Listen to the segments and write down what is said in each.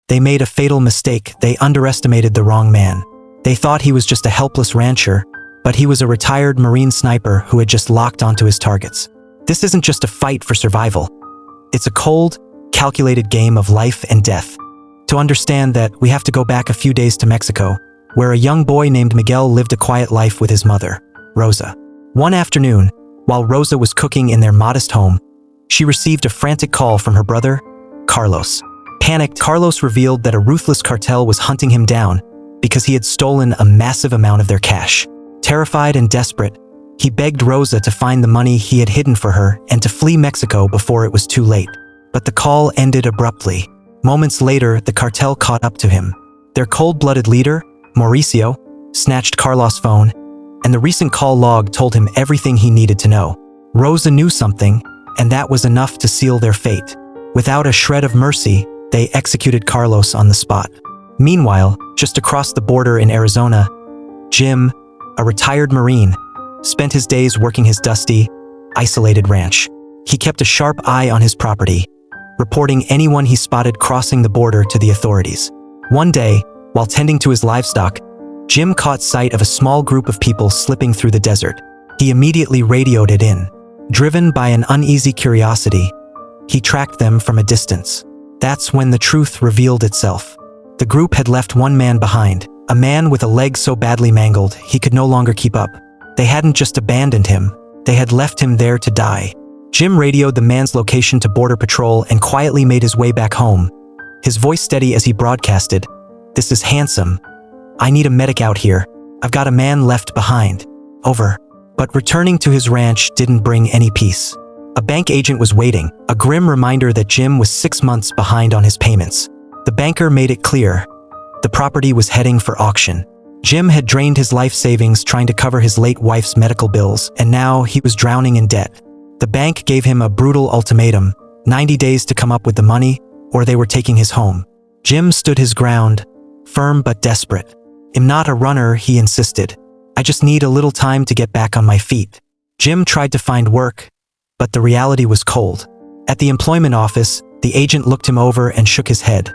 They made a fatal mistake. They underestimated the wrong man. They thought he was just a helpless rancher, but he was a retired Marine sniper who had just locked onto his targets. This isn't just a fight for survival. It's a cold, calculated game of life and death. To understand that, we have to go back a few days to Mexico, where a young boy named Miguel lived a quiet life with his mother, Rosa. One afternoon, while Rosa was cooking in their modest home, she received a frantic call from her brother, Carlos. Panicked, Carlos revealed that a ruthless cartel was hunting him down because he had stolen a massive amount of their cash. Terrified and desperate, he begged Rosa to find the money he had hidden for her and to flee Mexico before it was too late. But the call ended abruptly. Moments later, the cartel caught up to him. Their cold-blooded leader, Mauricio, snatched Carlos' phone, and the recent call log told him everything he needed to know. Rosa knew something, and that was enough to seal their fate. Without a shred of mercy, they executed Carlos on the spot. Meanwhile, just across the border in Arizona, Jim, a retired Marine, spent his days working his dusty, isolated ranch. He kept a sharp eye on his property, reporting anyone he spotted crossing the border to the authorities. One day, while tending to his livestock, Jim caught sight of a small group of people slipping through the desert. He immediately radioed it in. Driven by an uneasy curiosity, he tracked them from a distance. That's when the truth revealed itself. The group had left one man behind, a man with a leg so badly mangled he could no longer keep up. They hadn't just abandoned him, they had left him there to die. Jim radioed the man's location to Border Patrol and quietly made his way back home, his voice steady as he broadcasted, "This is Handsome. I need a medic out here. I've got a man left behind. Over." But returning to his ranch didn't bring any peace. A bank agent was waiting, a grim reminder that Jim was 6 months behind on his payments. The banker made it clear. The property was heading for auction. Jim had drained his life savings trying to cover his late wife's medical bills, and now he was drowning in debt. The bank gave him a brutal ultimatum, 90 days to come up with the money, or they were taking his home. Jim stood his ground, firm but desperate. "I'm not a runner," he insisted. "I just need a little time to get back on my feet." Jim tried to find work, but the reality was cold. At the employment office, the agent looked him over and shook his head.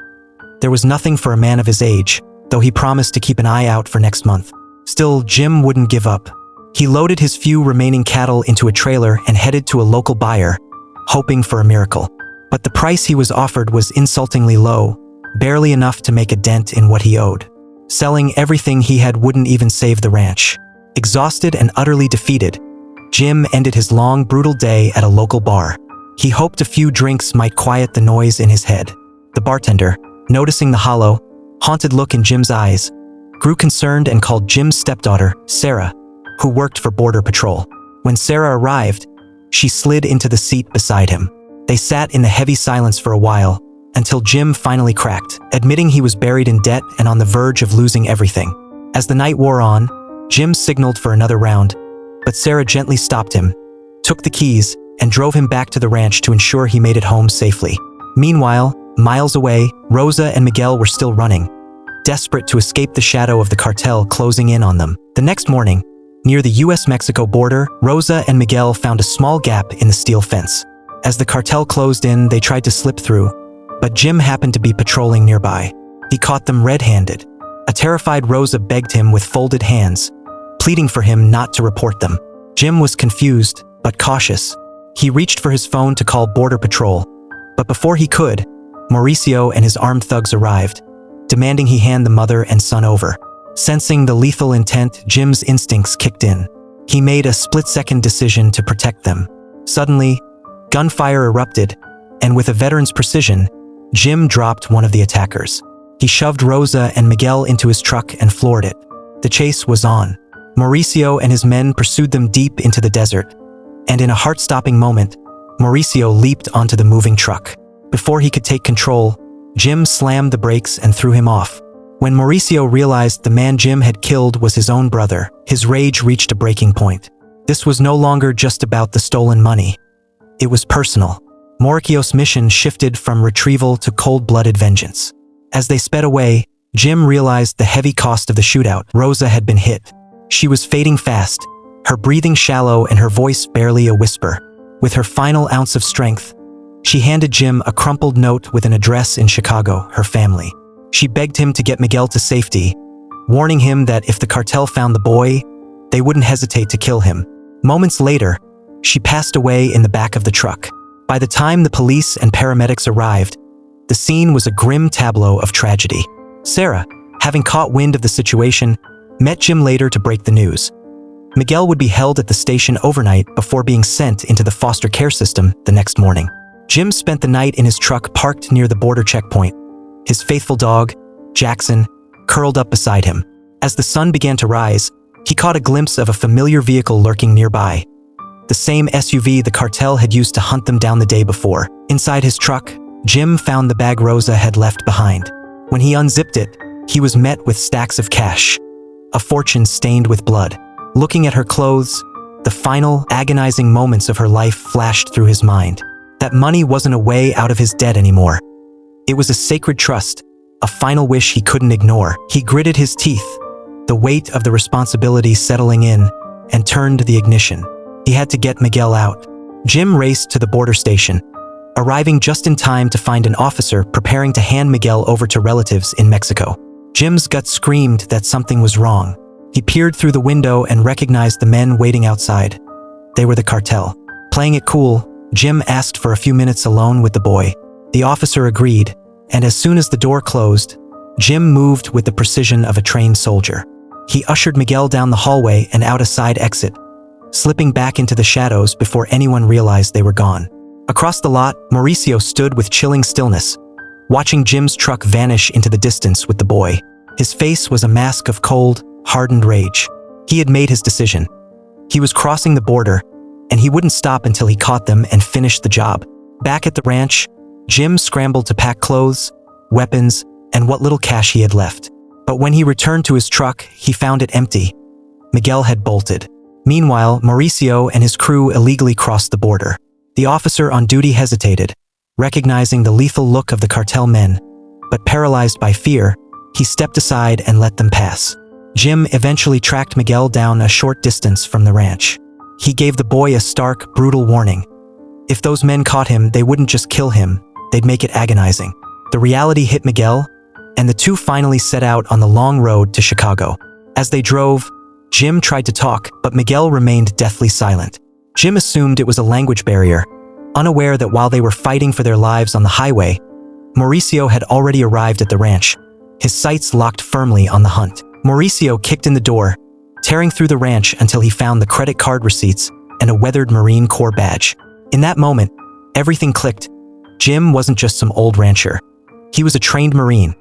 There was nothing for a man of his age, though he promised to keep an eye out for next month. Still, Jim wouldn't give up. He loaded his few remaining cattle into a trailer and headed to a local buyer, hoping for a miracle. But the price he was offered was insultingly low, barely enough to make a dent in what he owed. Selling everything he had wouldn't even save the ranch. Exhausted and utterly defeated, Jim ended his long, brutal day at a local bar. He hoped a few drinks might quiet the noise in his head. The bartender, noticing the hollow, haunted look in Jim's eyes, grew concerned and called Jim's stepdaughter, Sarah, who worked for Border Patrol. When Sarah arrived, she slid into the seat beside him. They sat in the heavy silence for a while, until Jim finally cracked, admitting he was buried in debt and on the verge of losing everything. As the night wore on, Jim signaled for another round, but Sarah gently stopped him, took the keys, and drove him back to the ranch to ensure he made it home safely. Meanwhile, miles away, Rosa and Miguel were still running, desperate to escape the shadow of the cartel closing in on them. The next morning, near the US-Mexico border, Rosa and Miguel found a small gap in the steel fence. As the cartel closed in, they tried to slip through, but Jim happened to be patrolling nearby. He caught them red-handed. A terrified Rosa begged him with folded hands, pleading for him not to report them. Jim was confused, but cautious. He reached for his phone to call Border Patrol, but before he could, Mauricio and his armed thugs arrived, demanding he hand the mother and son over. Sensing the lethal intent, Jim's instincts kicked in. He made a split-second decision to protect them. Suddenly, gunfire erupted, and with a veteran's precision, Jim dropped one of the attackers. He shoved Rosa and Miguel into his truck and floored it. The chase was on. Mauricio and his men pursued them deep into the desert, and in a heart-stopping moment, Mauricio leaped onto the moving truck. Before he could take control, Jim slammed the brakes and threw him off. When Mauricio realized the man Jim had killed was his own brother, his rage reached a breaking point. This was no longer just about the stolen money. It was personal. Mauricio's mission shifted from retrieval to cold-blooded vengeance. As they sped away, Jim realized the heavy cost of the shootout. Rosa had been hit. She was fading fast, her breathing shallow and her voice barely a whisper. With her final ounce of strength, she handed Jim a crumpled note with an address in Chicago, her family. She begged him to get Miguel to safety, warning him that if the cartel found the boy, they wouldn't hesitate to kill him. Moments later, she passed away in the back of the truck. By the time the police and paramedics arrived, the scene was a grim tableau of tragedy. Sarah, having caught wind of the situation, met Jim later to break the news. Miguel would be held at the station overnight before being sent into the foster care system the next morning. Jim spent the night in his truck parked near the border checkpoint. His faithful dog, Jackson, curled up beside him. As the sun began to rise, he caught a glimpse of a familiar vehicle lurking nearby. The same SUV the cartel had used to hunt them down the day before. Inside his truck, Jim found the bag Rosa had left behind. When he unzipped it, he was met with stacks of cash, a fortune stained with blood. Looking at her clothes, the final, agonizing moments of her life flashed through his mind. That money wasn't a way out of his debt anymore. It was a sacred trust, a final wish he couldn't ignore. He gritted his teeth, the weight of the responsibility settling in, and turned the ignition. He had to get Miguel out. Jim raced to the border station, arriving just in time to find an officer preparing to hand Miguel over to relatives in Mexico. Jim's gut screamed that something was wrong. He peered through the window and recognized the men waiting outside. They were the cartel. Playing it cool, Jim asked for a few minutes alone with the boy. The officer agreed, and as soon as the door closed, Jim moved with the precision of a trained soldier. He ushered Miguel down the hallway and out a side exit, slipping back into the shadows before anyone realized they were gone. Across the lot, Mauricio stood with chilling stillness, watching Jim's truck vanish into the distance with the boy. His face was a mask of cold, hardened rage. He had made his decision. He was crossing the border, and he wouldn't stop until he caught them and finished the job. Back at the ranch, Jim scrambled to pack clothes, weapons, and what little cash he had left. But when he returned to his truck, he found it empty. Miguel had bolted. Meanwhile, Mauricio and his crew illegally crossed the border. The officer on duty hesitated, recognizing the lethal look of the cartel men, but paralyzed by fear, he stepped aside and let them pass. Jim eventually tracked Miguel down a short distance from the ranch. He gave the boy a stark, brutal warning. If those men caught him, they wouldn't just kill him, they'd make it agonizing. The reality hit Miguel, and the two finally set out on the long road to Chicago. As they drove, Jim tried to talk, but Miguel remained deathly silent. Jim assumed it was a language barrier, unaware that while they were fighting for their lives on the highway, Mauricio had already arrived at the ranch, his sights locked firmly on the hunt. Mauricio kicked in the door, tearing through the ranch until he found the credit card receipts and a weathered Marine Corps badge. In that moment, everything clicked. Jim wasn't just some old rancher. He was a trained Marine,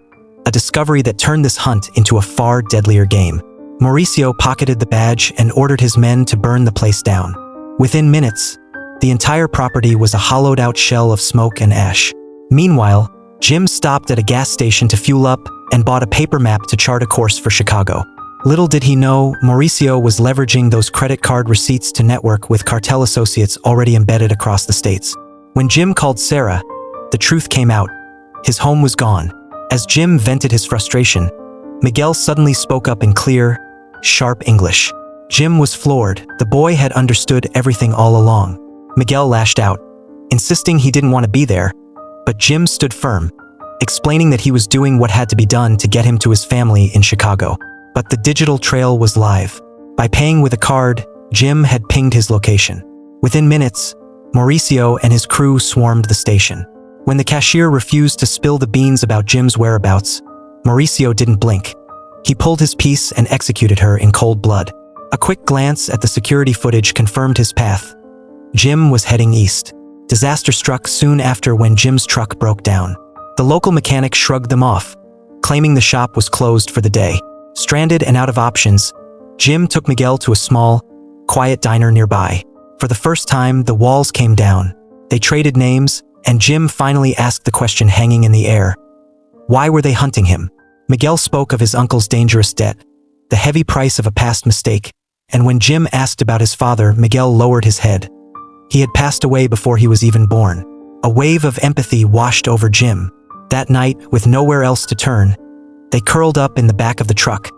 a discovery that turned this hunt into a far deadlier game. Mauricio pocketed the badge and ordered his men to burn the place down. Within minutes, the entire property was a hollowed-out shell of smoke and ash. Meanwhile, Jim stopped at a gas station to fuel up and bought a paper map to chart a course for Chicago. Little did he know, Mauricio was leveraging those credit card receipts to network with cartel associates already embedded across the states. When Jim called Sarah, the truth came out. His home was gone. As Jim vented his frustration, Miguel suddenly spoke up in clear, sharp English. Jim was floored. The boy had understood everything all along. Miguel lashed out, insisting he didn't want to be there, but Jim stood firm, explaining that he was doing what had to be done to get him to his family in Chicago. But the digital trail was live. By paying with a card, Jim had pinged his location. Within minutes, Mauricio and his crew swarmed the station. When the cashier refused to spill the beans about Jim's whereabouts, Mauricio didn't blink. He pulled his piece and executed her in cold blood. A quick glance at the security footage confirmed his path. Jim was heading east. Disaster struck soon after when Jim's truck broke down. The local mechanic shrugged them off, claiming the shop was closed for the day. Stranded and out of options, Jim took Miguel to a small, quiet diner nearby. For the first time, the walls came down. They traded names, and Jim finally asked the question hanging in the air. Why were they hunting him? Miguel spoke of his uncle's dangerous debt, the heavy price of a past mistake, and when Jim asked about his father, Miguel lowered his head. He had passed away before he was even born. A wave of empathy washed over Jim. That night, with nowhere else to turn, they curled up in the back of the truck,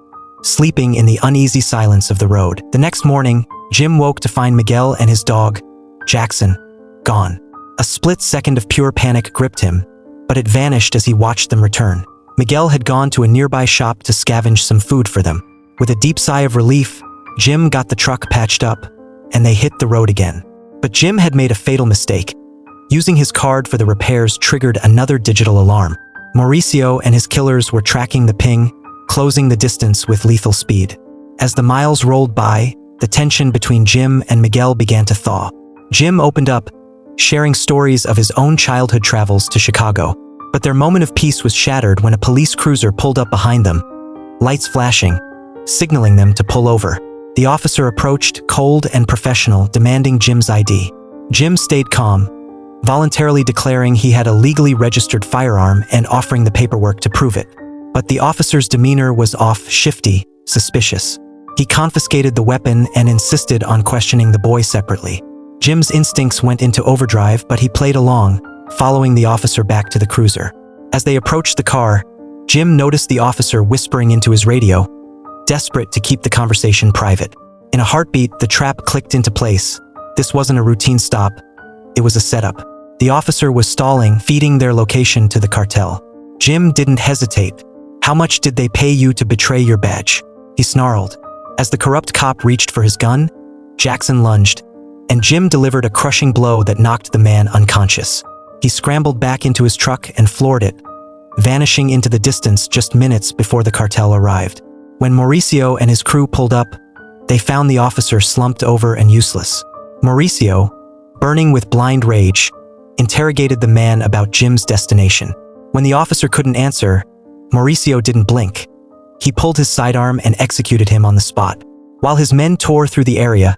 sleeping in the uneasy silence of the road. The next morning, Jim woke to find Miguel and his dog, Jackson, gone. A split second of pure panic gripped him, but it vanished as he watched them return. Miguel had gone to a nearby shop to scavenge some food for them. With a deep sigh of relief, Jim got the truck patched up, and they hit the road again. But Jim had made a fatal mistake. Using his card for the repairs triggered another digital alarm. Mauricio and his killers were tracking the ping, closing the distance with lethal speed. As the miles rolled by, the tension between Jim and Miguel began to thaw. Jim opened up, sharing stories of his own childhood travels to Chicago. But their moment of peace was shattered when a police cruiser pulled up behind them, lights flashing, signaling them to pull over. The officer approached, cold and professional, demanding Jim's ID. Jim stayed calm, voluntarily declaring he had a legally registered firearm and offering the paperwork to prove it. But the officer's demeanor was off, shifty, suspicious. He confiscated the weapon and insisted on questioning the boy separately. Jim's instincts went into overdrive, but he played along, following the officer back to the cruiser. As they approached the car, Jim noticed the officer whispering into his radio, desperate to keep the conversation private. In a heartbeat, the trap clicked into place. This wasn't a routine stop, it was a setup. The officer was stalling, feeding their location to the cartel. Jim didn't hesitate. "How much did they pay you to betray your badge?" he snarled. As the corrupt cop reached for his gun, Jackson lunged, and Jim delivered a crushing blow that knocked the man unconscious. He scrambled back into his truck and floored it, vanishing into the distance just minutes before the cartel arrived. When Mauricio and his crew pulled up, they found the officer slumped over and useless. Mauricio, burning with blind rage, interrogated the man about Jim's destination. When the officer couldn't answer, Mauricio didn't blink. He pulled his sidearm and executed him on the spot. While his men tore through the area,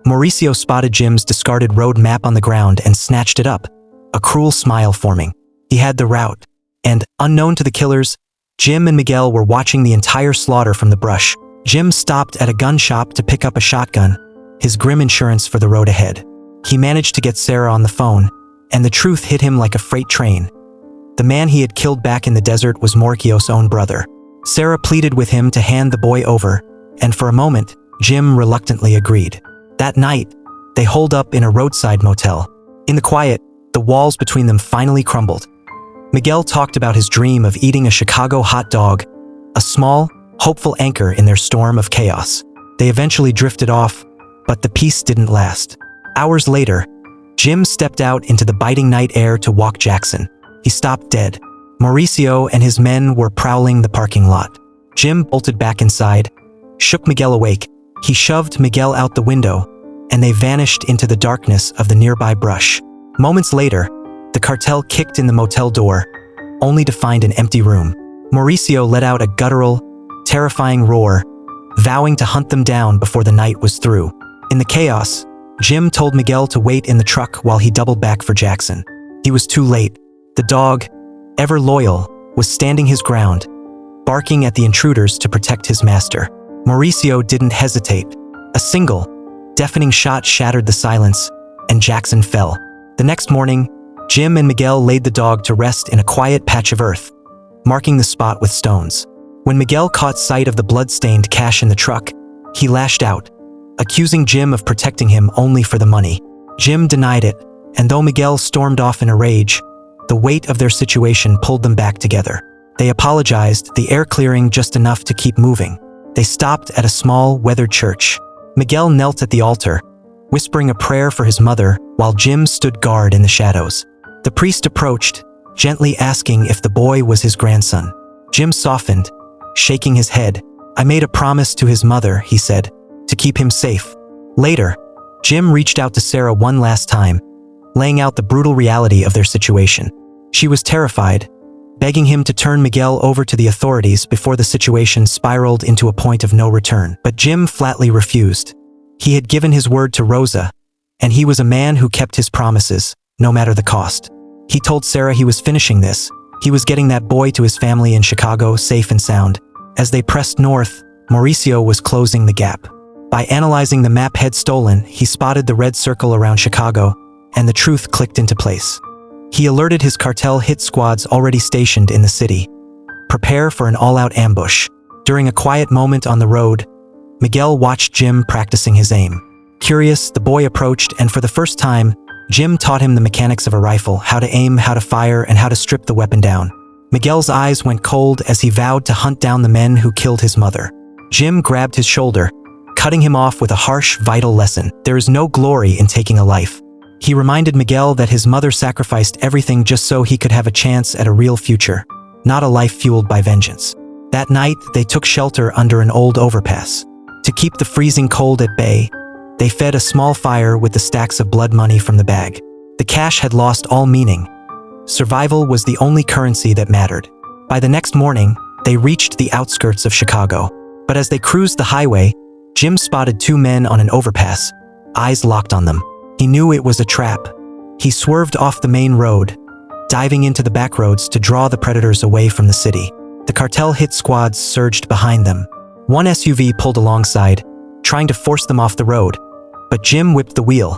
Mauricio spotted Jim's discarded road map on the ground and snatched it up, a cruel smile forming. He had the route. And, unknown to the killers, Jim and Miguel were watching the entire slaughter from the brush. Jim stopped at a gun shop to pick up a shotgun, his grim insurance for the road ahead. He managed to get Sarah on the phone, and the truth hit him like a freight train. The man he had killed back in the desert was Mauricio's own brother. Sarah pleaded with him to hand the boy over, and for a moment, Jim reluctantly agreed. That night, they holed up in a roadside motel. In the quiet, the walls between them finally crumbled. Miguel talked about his dream of eating a Chicago hot dog, a small, hopeful anchor in their storm of chaos. They eventually drifted off, but the peace didn't last. Hours later, Jim stepped out into the biting night air to walk Jackson. He stopped dead. Mauricio and his men were prowling the parking lot. Jim bolted back inside, shook Miguel awake. He shoved Miguel out the window, and they vanished into the darkness of the nearby brush. Moments later, the cartel kicked in the motel door, only to find an empty room. Mauricio let out a guttural, terrifying roar, vowing to hunt them down before the night was through. In the chaos, Jim told Miguel to wait in the truck while he doubled back for Jackson. He was too late. The dog, ever loyal, was standing his ground, barking at the intruders to protect his master. Mauricio didn't hesitate. A single, deafening shot shattered the silence, and Jackson fell. The next morning, Jim and Miguel laid the dog to rest in a quiet patch of earth, marking the spot with stones. When Miguel caught sight of the blood-stained cash in the truck, he lashed out, accusing Jim of protecting him only for the money. Jim denied it, and though Miguel stormed off in a rage, the weight of their situation pulled them back together. They apologized, the air clearing just enough to keep moving. They stopped at a small, weathered church. Miguel knelt at the altar, whispering a prayer for his mother, while Jim stood guard in the shadows. The priest approached, gently asking if the boy was his grandson. Jim softened, shaking his head. "I made a promise to his mother," he said, "to keep him safe." Later, Jim reached out to Sarah one last time, laying out the brutal reality of their situation. She was terrified, begging him to turn Miguel over to the authorities before the situation spiraled into a point of no return. But Jim flatly refused. He had given his word to Rosa, and he was a man who kept his promises, no matter the cost. He told Sarah he was finishing this. He was getting that boy to his family in Chicago safe and sound. As they pressed north, Mauricio was closing the gap. By analyzing the map he'd stolen, he spotted the red circle around Chicago, and the truth clicked into place. He alerted his cartel hit squads already stationed in the city. Prepare for an all-out ambush. During a quiet moment on the road, Miguel watched Jim practicing his aim. Curious, the boy approached, and for the first time, Jim taught him the mechanics of a rifle, how to aim, how to fire, and how to strip the weapon down. Miguel's eyes went cold as he vowed to hunt down the men who killed his mother. Jim grabbed his shoulder, cutting him off with a harsh, vital lesson. There is no glory in taking a life. He reminded Miguel that his mother sacrificed everything just so he could have a chance at a real future, not a life fueled by vengeance. That night, they took shelter under an old overpass. To keep the freezing cold at bay, they fed a small fire with the stacks of blood money from the bag. The cash had lost all meaning. Survival was the only currency that mattered. By the next morning, they reached the outskirts of Chicago. But as they cruised the highway, Jim spotted two men on an overpass, eyes locked on them. He knew it was a trap. He swerved off the main road, diving into the back roads to draw the predators away from the city. The cartel hit squads surged behind them. One SUV pulled alongside, trying to force them off the road, but Jim whipped the wheel,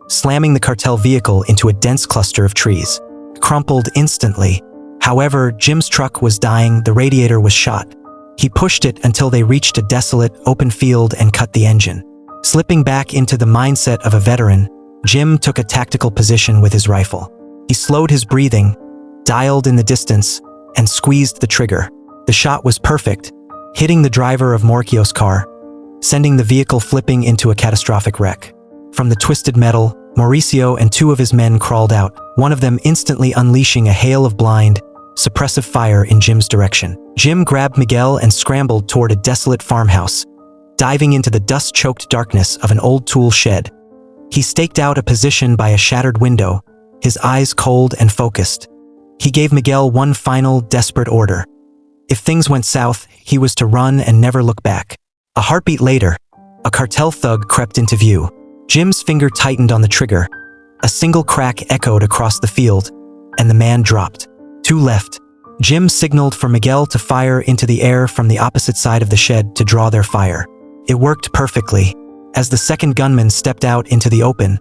slamming the cartel vehicle into a dense cluster of trees. Crumpled instantly. However, Jim's truck was dying, the radiator was shot. He pushed it until they reached a desolate, open field and cut the engine. Slipping back into the mindset of a veteran, Jim took a tactical position with his rifle. He slowed his breathing, dialed in the distance, and squeezed the trigger. The shot was perfect, hitting the driver of Morchio's car, sending the vehicle flipping into a catastrophic wreck. From the twisted metal, Mauricio and two of his men crawled out, one of them instantly unleashing a hail of blind, suppressive fire in Jim's direction. Jim grabbed Miguel and scrambled toward a desolate farmhouse, diving into the dust-choked darkness of an old tool shed. He staked out a position by a shattered window, his eyes cold and focused. He gave Miguel one final, desperate order. If things went south, he was to run and never look back. A heartbeat later, a cartel thug crept into view. Jim's finger tightened on the trigger. A single crack echoed across the field, and the man dropped. Two left. Jim signaled for Miguel to fire into the air from the opposite side of the shed to draw their fire. It worked perfectly. As the second gunman stepped out into the open,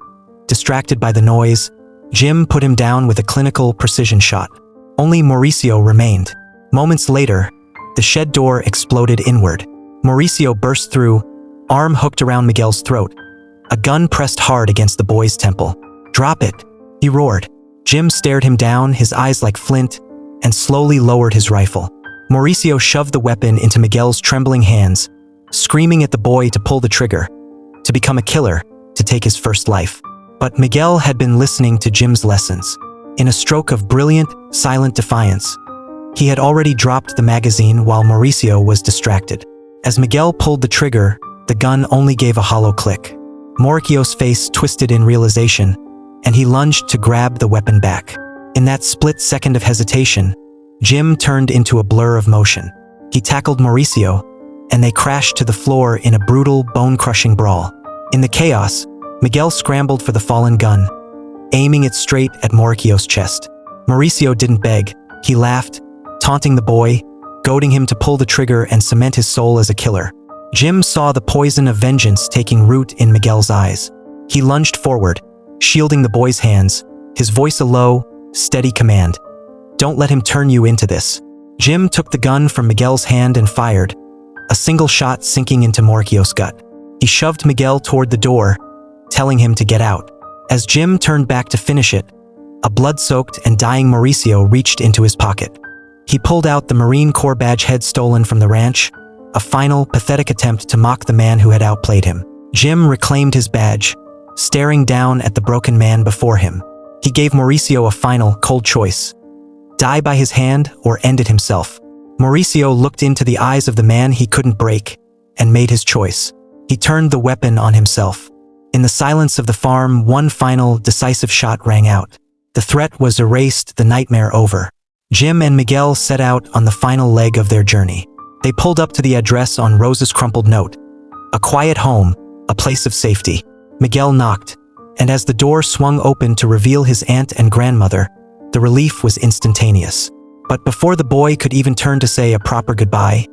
distracted by the noise, Jim put him down with a clinical precision shot. Only Mauricio remained. Moments later, the shed door exploded inward. Mauricio burst through, arm hooked around Miguel's throat. A gun pressed hard against the boy's temple. "Drop it," he roared. Jim stared him down, his eyes like flint, and slowly lowered his rifle. Mauricio shoved the weapon into Miguel's trembling hands, screaming at the boy to pull the trigger, to become a killer, to take his first life. But Miguel had been listening to Jim's lessons. In a stroke of brilliant, silent defiance, he had already dropped the magazine while Mauricio was distracted. As Miguel pulled the trigger, the gun only gave a hollow click. Mauricio's face twisted in realization, and he lunged to grab the weapon back. In that split second of hesitation, Jim turned into a blur of motion. He tackled Mauricio, and they crashed to the floor in a brutal, bone-crushing brawl. In the chaos, Miguel scrambled for the fallen gun, aiming it straight at Mauricio's chest. Mauricio didn't beg. He laughed, taunting the boy, goading him to pull the trigger and cement his soul as a killer. Jim saw the poison of vengeance taking root in Miguel's eyes. He lunged forward, shielding the boy's hands, his voice a low, steady command. "Don't let him turn you into this." Jim took the gun from Miguel's hand and fired, a single shot sinking into Mauricio's gut. He shoved Miguel toward the door, telling him to get out. As Jim turned back to finish it, a blood-soaked and dying Mauricio reached into his pocket. He pulled out the Marine Corps badge head stolen from the ranch, a final, pathetic attempt to mock the man who had outplayed him. Jim reclaimed his badge, staring down at the broken man before him. He gave Mauricio a final, cold choice: die by his hand or end it himself. Mauricio looked into the eyes of the man he couldn't break and made his choice. He turned the weapon on himself. In the silence of the farm, one final, decisive shot rang out. The threat was erased, the nightmare over. Jim and Miguel set out on the final leg of their journey. They pulled up to the address on Rose's crumpled note. A quiet home, a place of safety. Miguel knocked, and as the door swung open to reveal his aunt and grandmother, the relief was instantaneous. But before the boy could even turn to say a proper goodbye,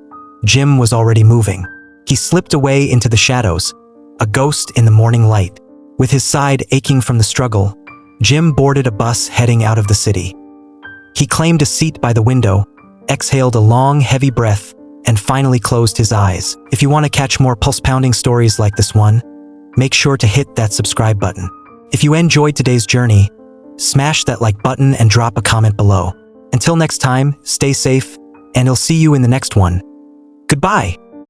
Jim was already moving. He slipped away into the shadows, a ghost in the morning light. With his side aching from the struggle, Jim boarded a bus heading out of the city. He claimed a seat by the window, exhaled a long, heavy breath, and finally closed his eyes. If you want to catch more pulse-pounding stories like this one, make sure to hit that subscribe button. If you enjoyed today's journey, smash that like button and drop a comment below. Until next time, stay safe, and I'll see you in the next one. Goodbye.